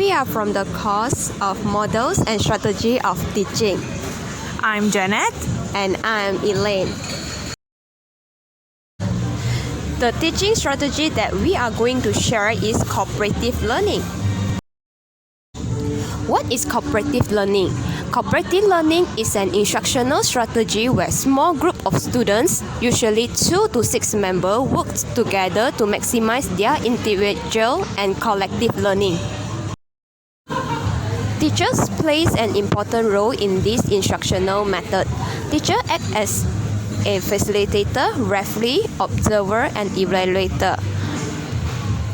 we are from the course of Models and Strategy of Teaching. I'm Janet. And I'm Elaine. The teaching strategy that we are going to share is cooperative learning. What is cooperative learning? Cooperative learning is an instructional strategy where small group of students, usually 2 to 6 members, work together to maximize their individual and collective learning. Teachers plays an important role in this instructional method. Teachers act as a facilitator, referee, observer, and evaluator.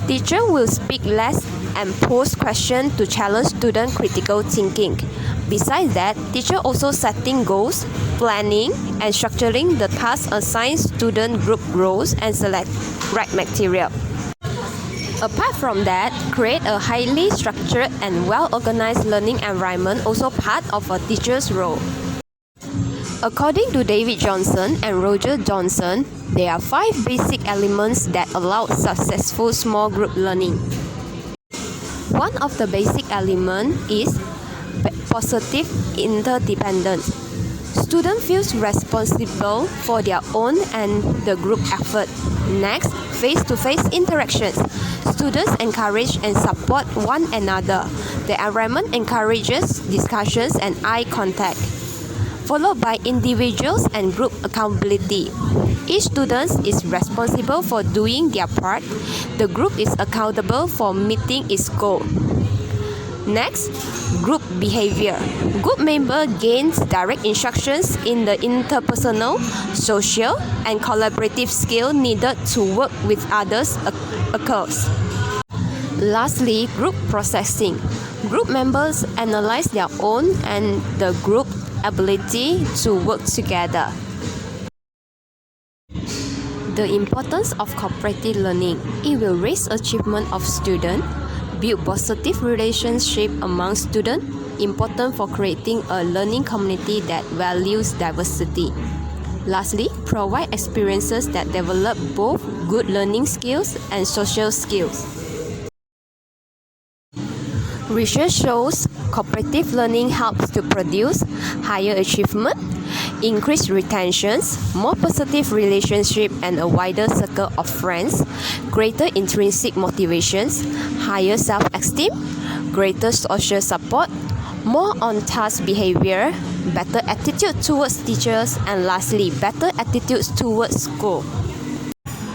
Teacher will speak less and pose questions to challenge student critical thinking. Besides that, teacher also setting goals, planning, and structuring the tasks assigned student group roles and select right material. Apart from that, create a highly structured and well-organized learning environment also part of a teacher's role. According to David Johnson and Roger Johnson, there are 5 basic elements that allow successful small group learning. One of the basic elements is positive interdependence. Student feels responsible for their own and the group effort. Next, face-to-face interactions. Students encourage and support one another. The environment encourages discussions and eye contact, followed by individuals and group accountability. Each student is responsible for doing their part. The group is accountable for meeting its goal. Next, group behavior. Group member gains direct instructions in the interpersonal, social, and collaborative skill needed to work with others occurs. Lastly, group processing. Group members analyze their own and the group ability to work together. The importance of cooperative learning. It will raise achievement of students, build positive relationship among students, important for creating a learning community that values diversity. Lastly, provide experiences that develop both good learning skills and social skills. Research shows cooperative learning helps to produce higher achievement, increased retentions, more positive relationship and a wider circle of friends, greater intrinsic motivations, higher self-esteem, greater social support, more on-task behavior, better attitude towards teachers, and lastly, better attitudes towards school.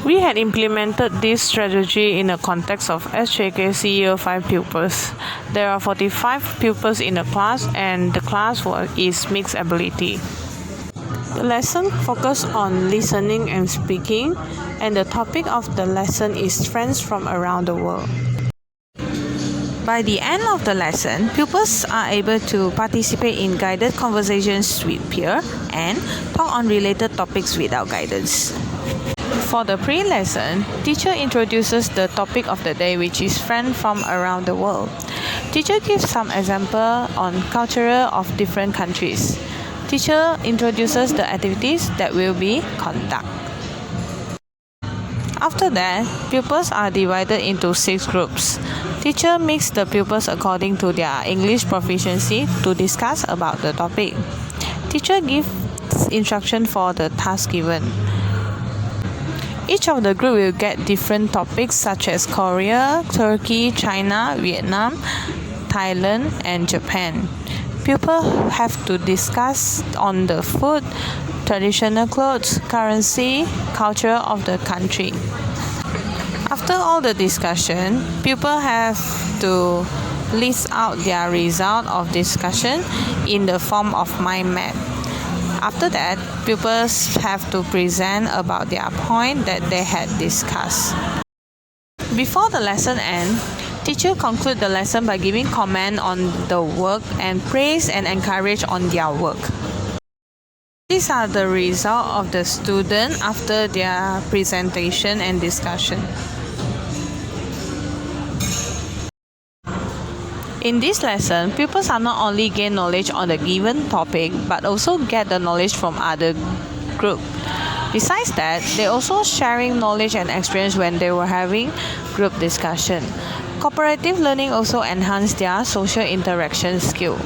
We had implemented this strategy in the context of SJKC Year 5 pupils. There are 45 pupils in the class and the class is mixed ability. The lesson focused on listening and speaking, and the topic of the lesson is friends from around the world. By the end of the lesson, pupils are able to participate in guided conversations with peers and talk on related topics without guidance. For the pre-lesson, teacher introduces the topic of the day, which is friends from around the world. Teacher gives some example on culture of different countries. Teacher introduces the activities that will be conducted. After that, pupils are divided into 6 groups. Teacher mix the pupils according to their English proficiency to discuss about the topic. Teacher gives instruction for the task given. Each of the group will get different topics such as Korea, Turkey, China, Vietnam, Thailand, and Japan. Pupils have to discuss on the food, traditional clothes, currency, culture of the country. After all the discussion, pupils have to list out their result of discussion in the form of mind map. After that, pupils have to present about their point that they had discussed. Before the lesson ends, teacher conclude the lesson by giving comment on the work and praise and encourage on their work. These are the results of the student after their presentation and discussion. In this lesson, pupils are not only gain knowledge on the given topic, but also get the knowledge from other group. Besides that, they also sharing knowledge and experience when they were having group discussion. Cooperative learning also enhances their social interaction skill.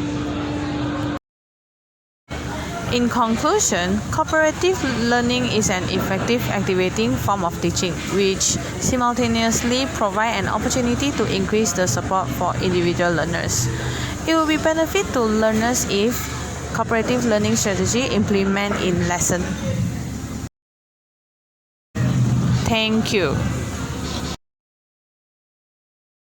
In conclusion, cooperative learning is an effective activating form of teaching, which simultaneously provides an opportunity to increase the support for individual learners. It will be benefit to learners if cooperative learning strategy implement in lesson. Thank you.